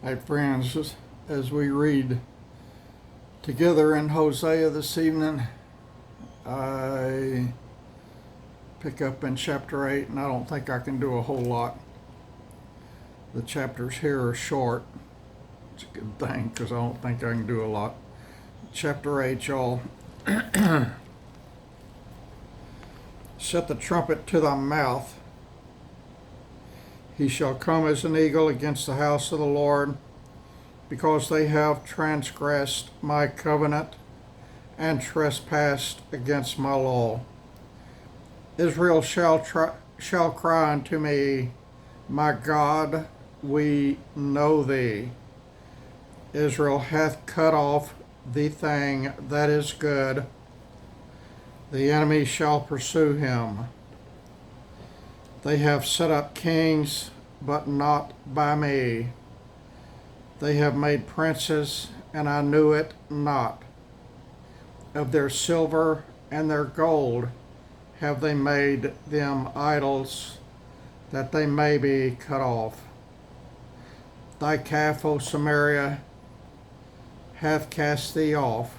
Hi, friends. As we read together in Hosea this evening, I pick up in chapter 8, and I don't think I can do a whole lot. The chapters here are short. It's a good thing because I don't think I can do a lot. Chapter 8, y'all. Set the trumpet to thy mouth. He shall come as an eagle against the house of the Lord, because they have transgressed my covenant and trespassed against my law. Israel shall cry unto me, my God, we know thee. Israel hath cut off the thing that is good. The enemy shall pursue him. They have set up kings, but not by me. They have made princes, and I knew it not. Of their silver and their gold have they made them idols, that they may be cut off. Thy calf, O Samaria, hath cast thee off.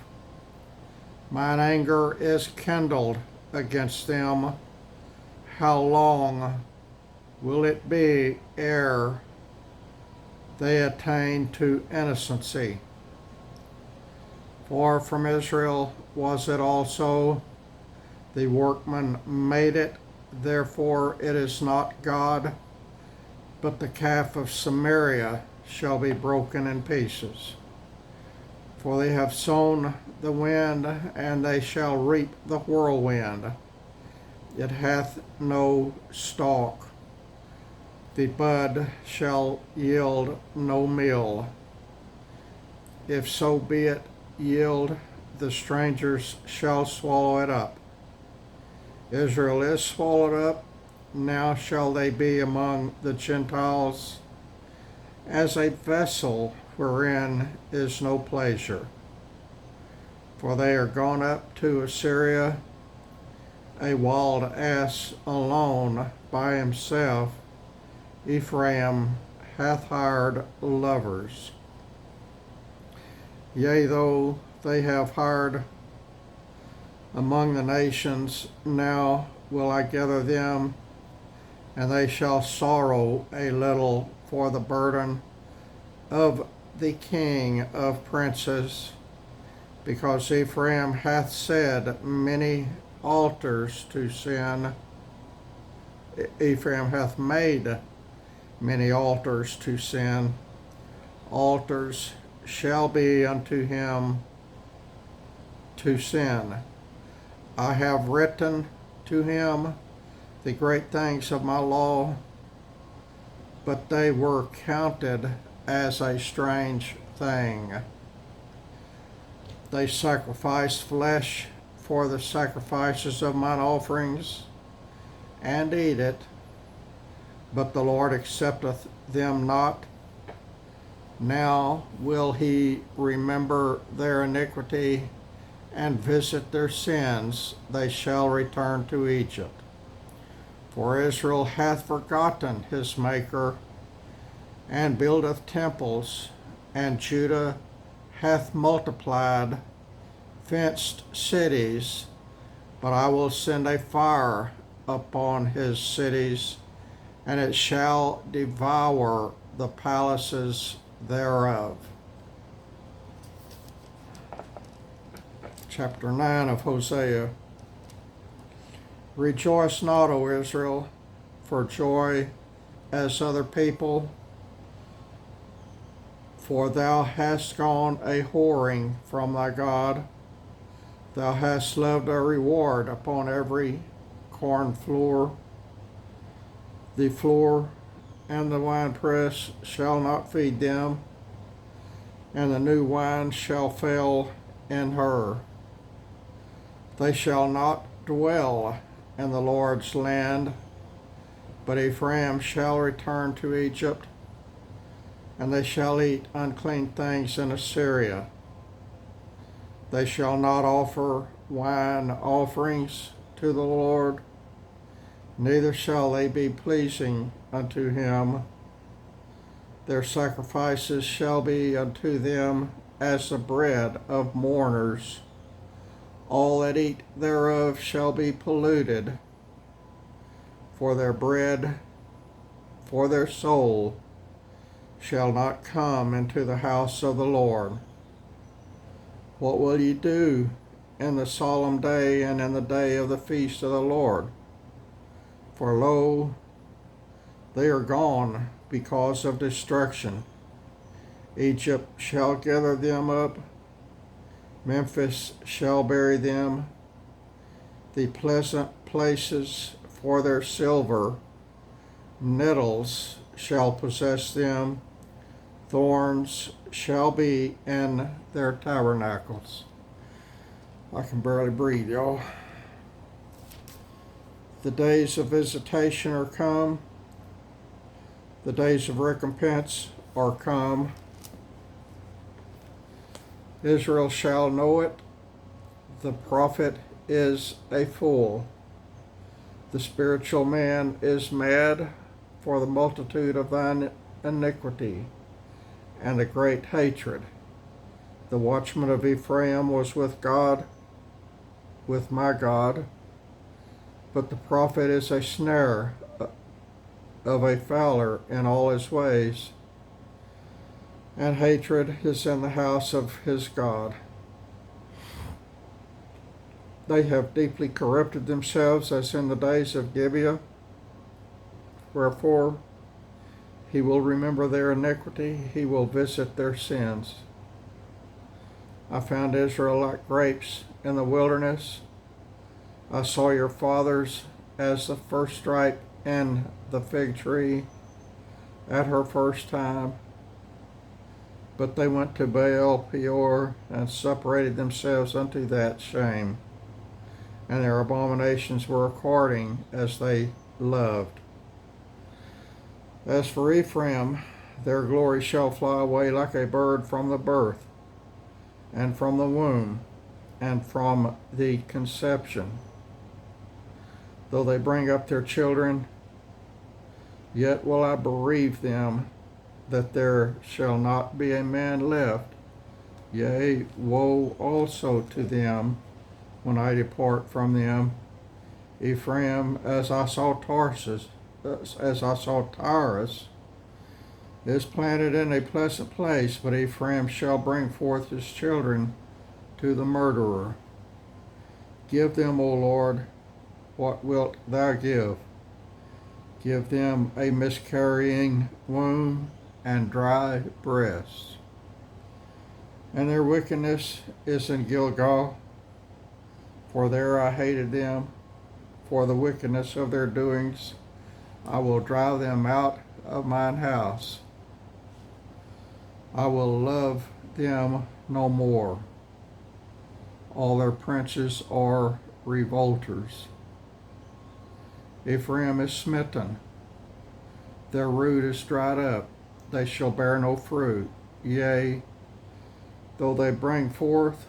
Mine anger is kindled against them. How long will it be ere they attain to innocency? For from Israel was it also, the workman made it, therefore it is not God, but the calf of Samaria shall be broken in pieces. For they have sown the wind, and they shall reap the whirlwind. It hath no stalk. The bud shall yield no meal. If so be it yield, the strangers shall swallow it up. Israel is swallowed up, now shall they be among the Gentiles, as a vessel wherein is no pleasure. For they are gone up to Assyria, a wild ass alone by himself. Ephraim hath hired lovers. Yea, though they have hired among the nations, now will I gather them, and they shall sorrow a little for the burden of the king of princes, because Ephraim hath said many altars to sin. Ephraim hath made many altars to sin. Altars shall be unto him to sin. I have written to him the great things of my law, but they were counted as a strange thing. They sacrifice flesh for the sacrifices of mine offerings, and eat it, but the Lord accepteth them not. Now will he remember their iniquity and visit their sins, they shall return to Egypt. For Israel hath forgotten his Maker, and buildeth temples, and Judah hath multiplied fenced cities, but I will send a fire upon his cities, and it shall devour the palaces thereof. Chapter 9 of Hosea. Rejoice not, O Israel, for joy as other people, for thou hast gone a whoring from thy God. Thou hast loved a reward upon every corn floor. The floor and the winepress shall not feed them, and the new wine shall fail in her. They shall not dwell in the Lord's land, but Ephraim shall return to Egypt, and they shall eat unclean things in Assyria. They shall not offer wine offerings to the Lord, neither shall they be pleasing unto him. Their sacrifices shall be unto them as the bread of mourners. All that eat thereof shall be polluted. For their bread, for their soul, shall not come into the house of the Lord. What will ye do in the solemn day and in the day of the feast of the Lord? For lo, they are gone because of destruction. Egypt shall gather them up, Memphis shall bury them. The pleasant places for their silver, nettles shall possess them, thorns shall be in their tabernacles. I can barely breathe, y'all. The days of visitation are come. The days of recompense are come. Israel shall know it. The prophet is a fool. The spiritual man is mad for the multitude of thine iniquity and the great hatred. The watchman of Ephraim was with God, with my God, but the prophet is a snare of a fowler in all his ways, and hatred is in the house of his God. They have deeply corrupted themselves as in the days of Gibeah. Wherefore, he will remember their iniquity, he will visit their sins. I found Israel like grapes in the wilderness. I saw your fathers as the first stripe in the fig tree at her first time. But they went to Baal Peor and separated themselves unto that shame, and their abominations were according as they loved. As for Ephraim, their glory shall fly away like a bird from the birth, and from the womb, and from the conception. Though they bring up their children, yet will I bereave them, that there shall not be a man left. Yea, woe also to them when I depart from them. Ephraim, as I saw Tyrus, is planted in a pleasant place, but Ephraim shall bring forth his children to the murderer. Give them, O Lord, what wilt thou give? Give them a miscarrying womb and dry breasts. And their wickedness is in Gilgal, for there I hated them. For the wickedness of their doings I will drive them out of mine house. I will love them no more. All their princes are revolters. Ephraim is smitten. Their root is dried up. They shall bear no fruit. Yea, though they bring forth,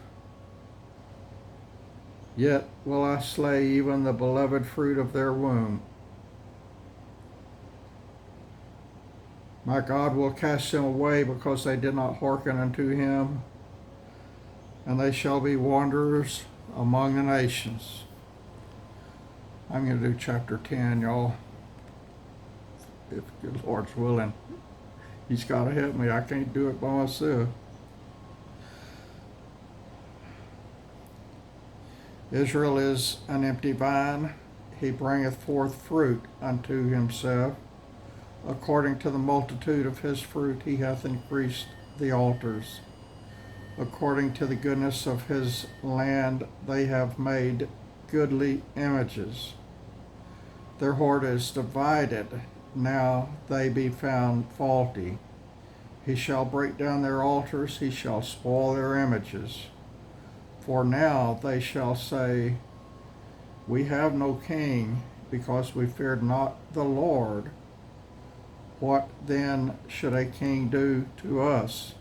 yet will I slay even the beloved fruit of their womb. My God will cast them away because they did not hearken unto him, and they shall be wanderers among the nations. I'm going to do chapter 10, y'all. If the Lord's willing. He's got to help me. I can't do it by myself. Israel is an empty vine. He bringeth forth fruit unto himself. According to the multitude of his fruit he hath increased the altars. According to the goodness of his land they have made goodly images. Their heart is divided, now they be found faulty. He shall break down their altars, he shall spoil their images. For now they shall say, we have no king, because we feared not the Lord. What then should a king do to us?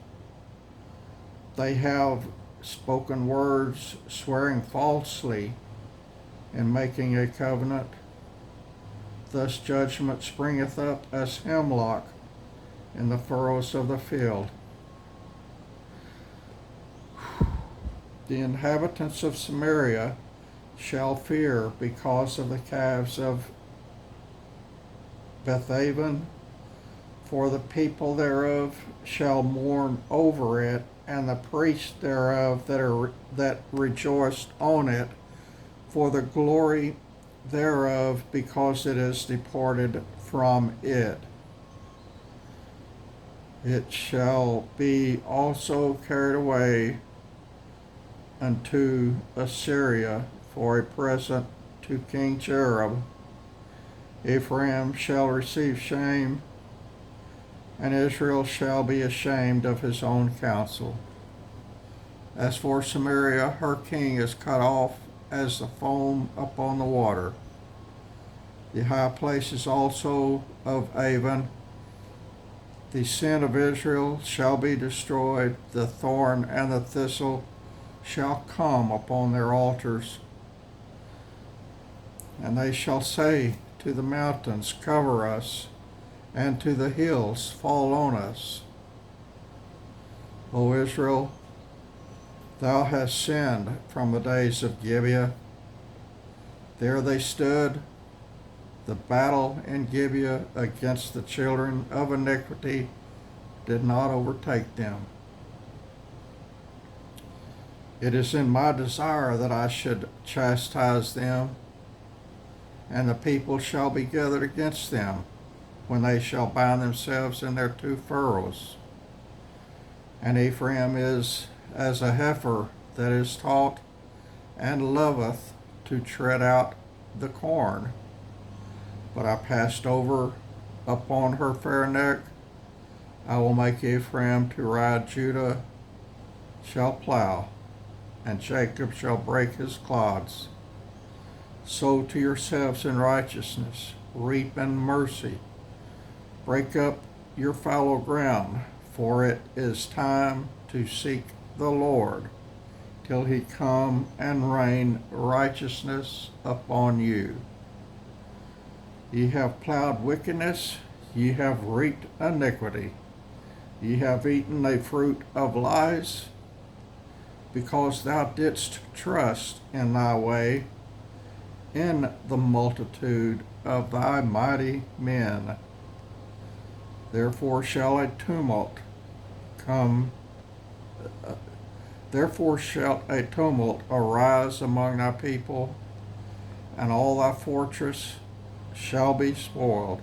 They have spoken words, swearing falsely, and making a covenant. Thus judgment springeth up as hemlock, in the furrows of the field. The inhabitants of Samaria shall fear because of the calves of Bethaven, for the people thereof shall mourn over it, and the priests thereof that rejoiced on it, for the glory thereof, because it is departed from it. It shall be also carried away unto Assyria for a present to King Cherub. Ephraim shall receive shame, and Israel shall be ashamed of his own counsel. As for Samaria, her king is cut off as the foam upon the water. The high places also of Avon, the sin of Israel, shall be destroyed. The thorn and the thistle shall come upon their altars. And they shall say to the mountains, cover us, and to the hills, fall on us. O Israel, thou hast sinned from the days of Gibeah. There they stood, the battle in Gibeah against the children of iniquity did not overtake them. It is in my desire that I should chastise them, and the people shall be gathered against them, when they shall bind themselves in their two furrows. And Ephraim is as a heifer that is taught and loveth to tread out the corn. But I passed over upon her fair neck. I will make Ephraim to ride, Judah shall plow, and Jacob shall break his clods. Sow to yourselves in righteousness, reap in mercy. Break up your fallow ground, for it is time to seek the Lord, till he come and rain righteousness upon you. Ye have plowed wickedness, ye have reaped iniquity. Ye have eaten a fruit of lies, because thou didst trust in thy way, in the multitude of thy mighty men. Therefore shall a tumult arise among thy people, and all thy fortress shall be spoiled,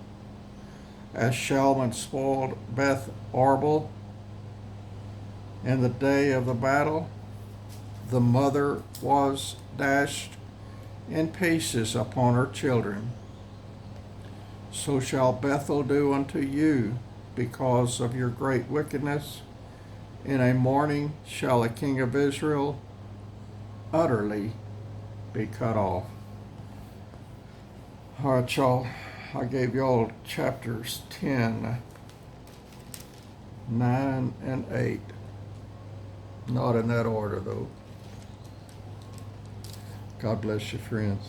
as Shalman spoiled Beth Arbel in the day of the battle. The mother was dashed in pieces upon her children. So shall Bethel do unto you, because of your great wickedness. In a morning shall the king of Israel utterly be cut off. All right, y'all. I gave y'all chapters 10, 9, and 8. Not in that order, though. God bless you, friends.